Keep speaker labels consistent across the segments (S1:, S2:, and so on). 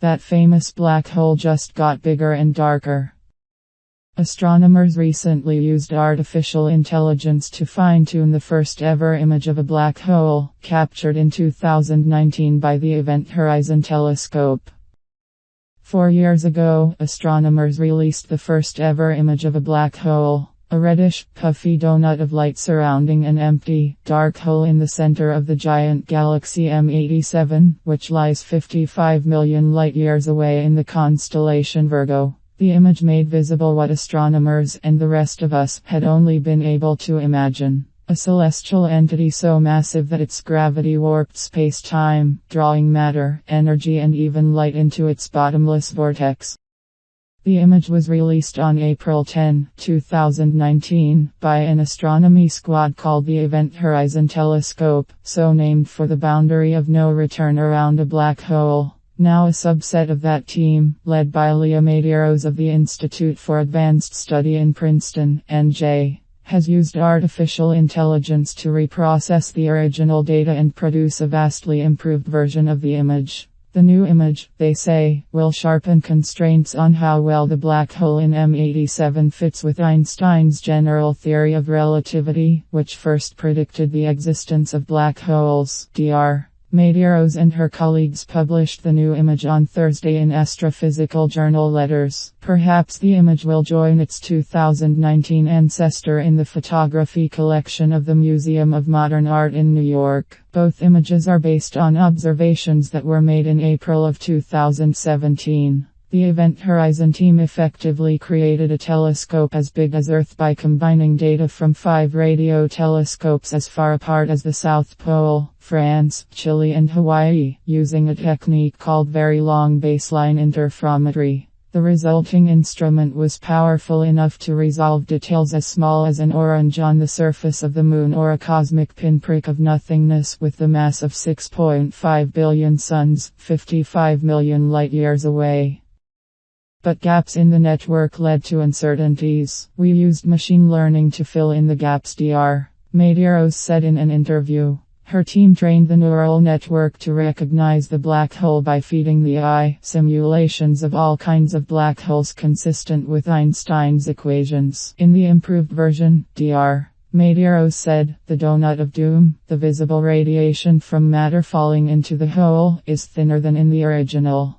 S1: That famous black hole just got bigger and darker. Astronomers recently used artificial intelligence to fine-tune the first ever image of a black hole, captured in 2019 by the Event Horizon Telescope. 4 years ago, astronomers released the first ever image of a black hole, a reddish, puffy donut of light surrounding an empty, dark hole in the center of the giant galaxy M87, which lies 55 million light-years away in the constellation Virgo. The image made visible what astronomers and the rest of us had only been able to imagine. A celestial entity so massive that its gravity warped space-time, drawing matter, energy and even light into its bottomless vortex. The image was released on April 10, 2019, by an astronomy squad called the Event Horizon Telescope, so named for the boundary of no return around a black hole. Now a subset of that team, led by Leah Medeiros of the Institute for Advanced Study in Princeton, NJ, has used artificial intelligence to reprocess the original data and produce a vastly improved version of the image. The new image, they say, will sharpen constraints on how well the black hole in M87 fits with Einstein's general theory of relativity, which first predicted the existence of black holes. Dr. Medeiros and her colleagues published the new image on Thursday in astrophysical journal Letters. Perhaps the image will join its 2019 ancestor in the photography collection of the Museum of Modern Art in New York. Both images are based on observations that were made in April of 2017. The Event Horizon team effectively created a telescope as big as Earth by combining data from 5 radio telescopes as far apart as the South Pole, France, Chile and Hawaii, using a technique called very long baseline interferometry. The resulting instrument was powerful enough to resolve details as small as an orange on the surface of the moon or a cosmic pinprick of nothingness with the mass of 6.5 billion suns, 55 million light-years away. But gaps in the network led to uncertainties. We used machine learning to fill in the gaps, Dr. Medeiros said in an interview. Her team trained the neural network to recognize the black hole by feeding the AI simulations of all kinds of black holes consistent with Einstein's equations. In the improved version, Dr. Medeiros said, the donut of doom, the visible radiation from matter falling into the hole, is thinner than in the original.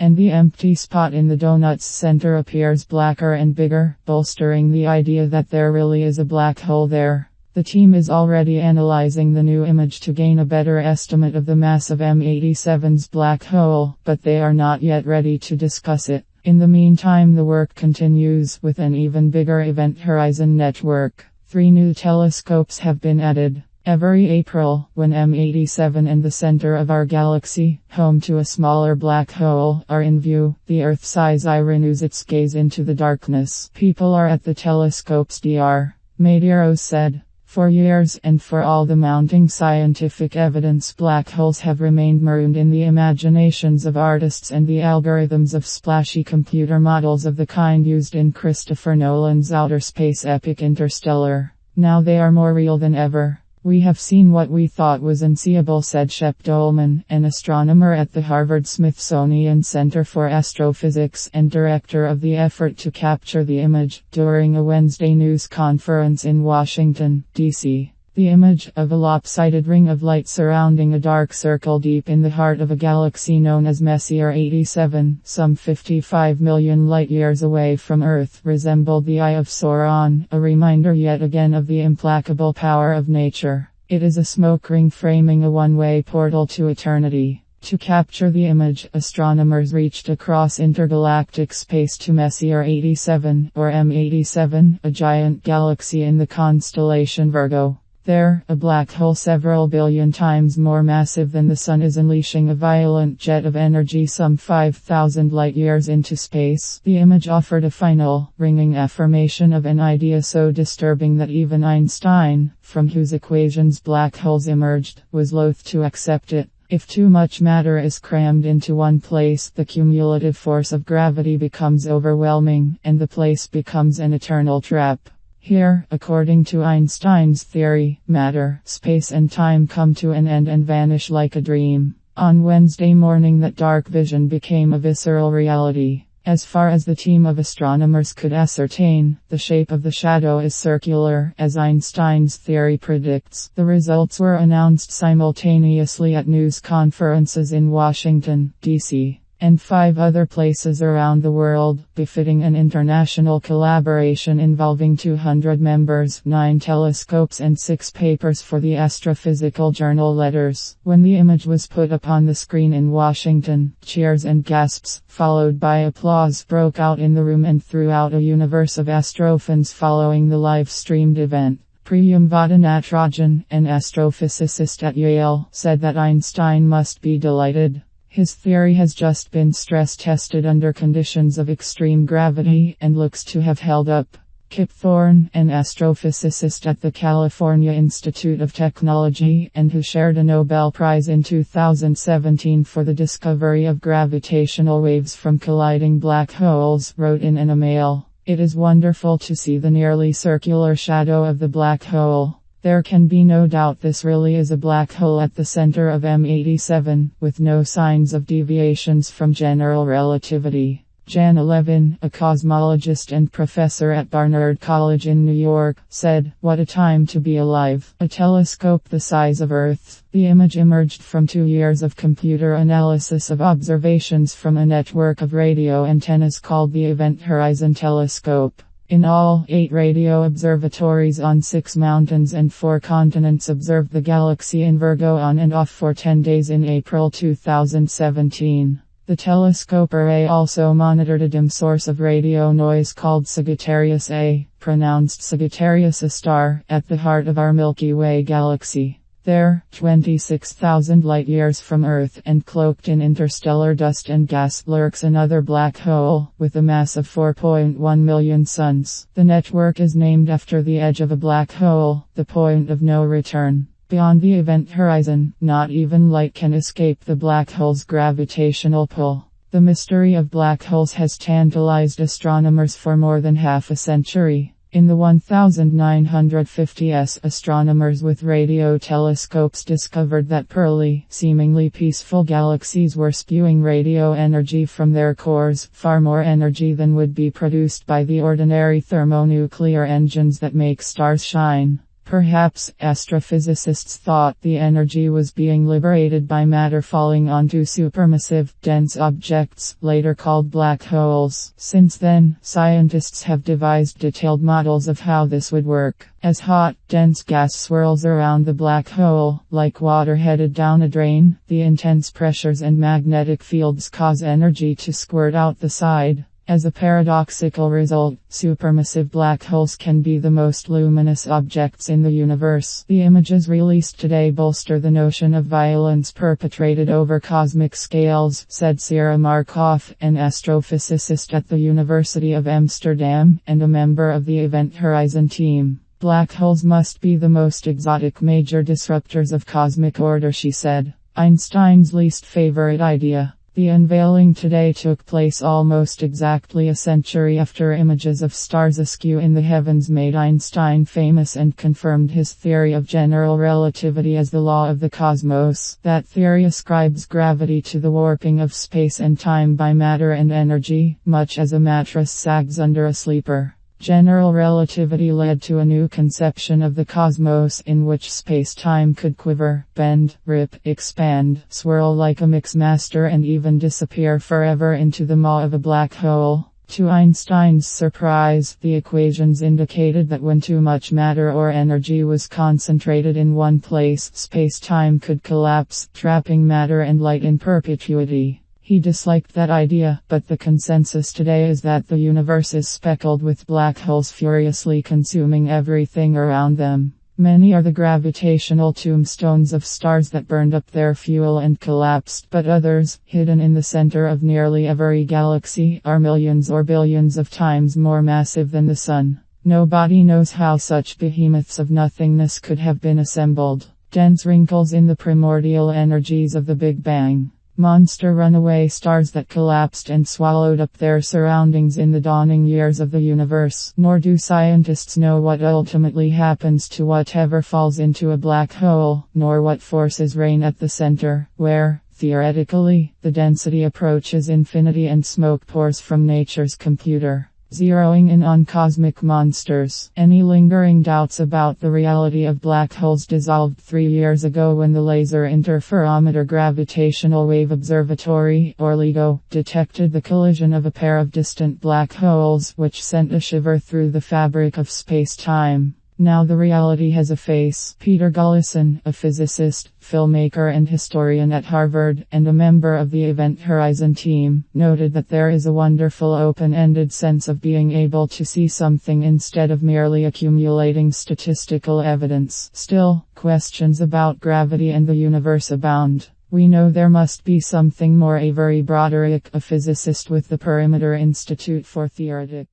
S1: And the empty spot in the donut's center appears blacker and bigger, bolstering the idea that there really is a black hole there. The team is already analyzing the new image to gain a better estimate of the mass of M87's black hole, but they are not yet ready to discuss it. In the meantime, the work continues with an even bigger Event Horizon network. 3 new telescopes have been added. Every April, when M87 and the center of our galaxy, home to a smaller black hole, are in view, the Earth-size eye renews its gaze into the darkness. People are at the telescopes, Dr. Medeiros said. For years, and for all the mounting scientific evidence, black holes have remained marooned in the imaginations of artists and the algorithms of splashy computer models of the kind used in Christopher Nolan's outer space epic Interstellar. Now they are more real than ever. We have seen what we thought was unseeable, said Shep Doleman, an astronomer at the Harvard-Smithsonian Center for Astrophysics and director of the effort to capture the image, during a Wednesday news conference in Washington, D.C. The image of a lopsided ring of light surrounding a dark circle deep in the heart of a galaxy known as Messier 87, some 55 million light-years away from Earth, resembled the Eye of Sauron, a reminder yet again of the implacable power of nature. It is a smoke ring framing a one-way portal to eternity. To capture the image, astronomers reached across intergalactic space to Messier 87, or M87, a giant galaxy in the constellation Virgo. There, a black hole several billion times more massive than the Sun is unleashing a violent jet of energy some 5,000 light-years into space. The image offered a final, ringing affirmation of an idea so disturbing that even Einstein, from whose equations black holes emerged, was loath to accept it. If too much matter is crammed into one place, the cumulative force of gravity becomes overwhelming, and the place becomes an eternal trap. Here, according to Einstein's theory, matter, space and time come to an end and vanish like a dream. On Wednesday morning, that dark vision became a visceral reality. As far as the team of astronomers could ascertain, the shape of the shadow is circular, as Einstein's theory predicts. The results were announced simultaneously at news conferences in Washington, D.C., and 5 other places around the world, befitting an international collaboration involving 200 members, 9 telescopes and 6 papers for the astrophysical journal Letters. When the image was put up on the screen in Washington, cheers and gasps, followed by applause, broke out in the room and throughout a universe of astrofans following the live-streamed event. Priyamvada Natarajan, an astrophysicist at Yale, said that Einstein must be delighted. His theory has just been stress-tested under conditions of extreme gravity and looks to have held up. Kip Thorne, an astrophysicist at the California Institute of Technology and who shared a Nobel Prize in 2017 for the discovery of gravitational waves from colliding black holes, wrote in an email, "It is wonderful to see the nearly circular shadow of the black hole. There can be no doubt this really is a black hole at the center of M87, with no signs of deviations from general relativity." Jan Levin, a cosmologist and professor at Barnard College in New York, said, "What a time to be alive. A telescope the size of Earth." The image emerged from 2 years of computer analysis of observations from a network of radio antennas called the Event Horizon Telescope. In all, 8 radio observatories on 6 mountains and 4 continents observed the galaxy in Virgo on and off for 10 days in April 2017. The telescope array also monitored a dim source of radio noise called Sagittarius A, pronounced Sagittarius A star, at the heart of our Milky Way galaxy. There, 26,000 light-years from Earth and cloaked in interstellar dust and gas, lurks another black hole, with a mass of 4.1 million suns. The network is named after the edge of a black hole, the point of no return. Beyond the event horizon, not even light can escape the black hole's gravitational pull. The mystery of black holes has tantalized astronomers for more than half a century. In the 1950s, astronomers with radio telescopes discovered that pearly, seemingly peaceful galaxies were spewing radio energy from their cores, far more energy than would be produced by the ordinary thermonuclear engines that make stars shine. Perhaps, astrophysicists thought the energy was being liberated by matter falling onto supermassive, dense objects, later called black holes. Since then, scientists have devised detailed models of how this would work. As hot, dense gas swirls around the black hole, like water headed down a drain, the intense pressures and magnetic fields cause energy to squirt out the side. As a paradoxical result, supermassive black holes can be the most luminous objects in the universe. The images released today bolster the notion of violence perpetrated over cosmic scales, said Sarah Markov, an astrophysicist at the University of Amsterdam, and a member of the Event Horizon team. Black holes must be the most exotic major disruptors of cosmic order, she said. Einstein's least favorite idea. The unveiling today took place almost exactly a century after images of stars askew in the heavens made Einstein famous and confirmed his theory of general relativity as the law of the cosmos. That theory ascribes gravity to the warping of space and time by matter and energy, much as a mattress sags under a sleeper. General relativity led to a new conception of the cosmos in which space-time could quiver, bend, rip, expand, swirl like a mixmaster and even disappear forever into the maw of a black hole. To Einstein's surprise, the equations indicated that when too much matter or energy was concentrated in one place, space-time could collapse, trapping matter and light in perpetuity. He disliked that idea, but the consensus today is that the universe is speckled with black holes furiously consuming everything around them. Many are the gravitational tombstones of stars that burned up their fuel and collapsed, but others, hidden in the center of nearly every galaxy, are millions or billions of times more massive than the Sun. Nobody knows how such behemoths of nothingness could have been assembled. Dense wrinkles in the primordial energies of the Big Bang. Monster runaway stars that collapsed and swallowed up their surroundings in the dawning years of the universe. Nor do scientists know what ultimately happens to whatever falls into a black hole, nor what forces reign at the center, where, Theoretically, the density approaches infinity and smoke pours from nature's computer, zeroing in on cosmic monsters. Any lingering doubts about the reality of black holes dissolved 3 years ago when the Laser Interferometer Gravitational Wave Observatory, or LIGO, detected the collision of a pair of distant black holes, which sent a shiver through the fabric of space-time. Now the reality has a face. Peter Gullison, a physicist, filmmaker and historian at Harvard, and a member of the Event Horizon team, noted that there is a wonderful open-ended sense of being able to see something instead of merely accumulating statistical evidence. Still, questions about gravity and the universe abound. We know there must be something more. Avery Broderick, a physicist with the Perimeter Institute for Theoretic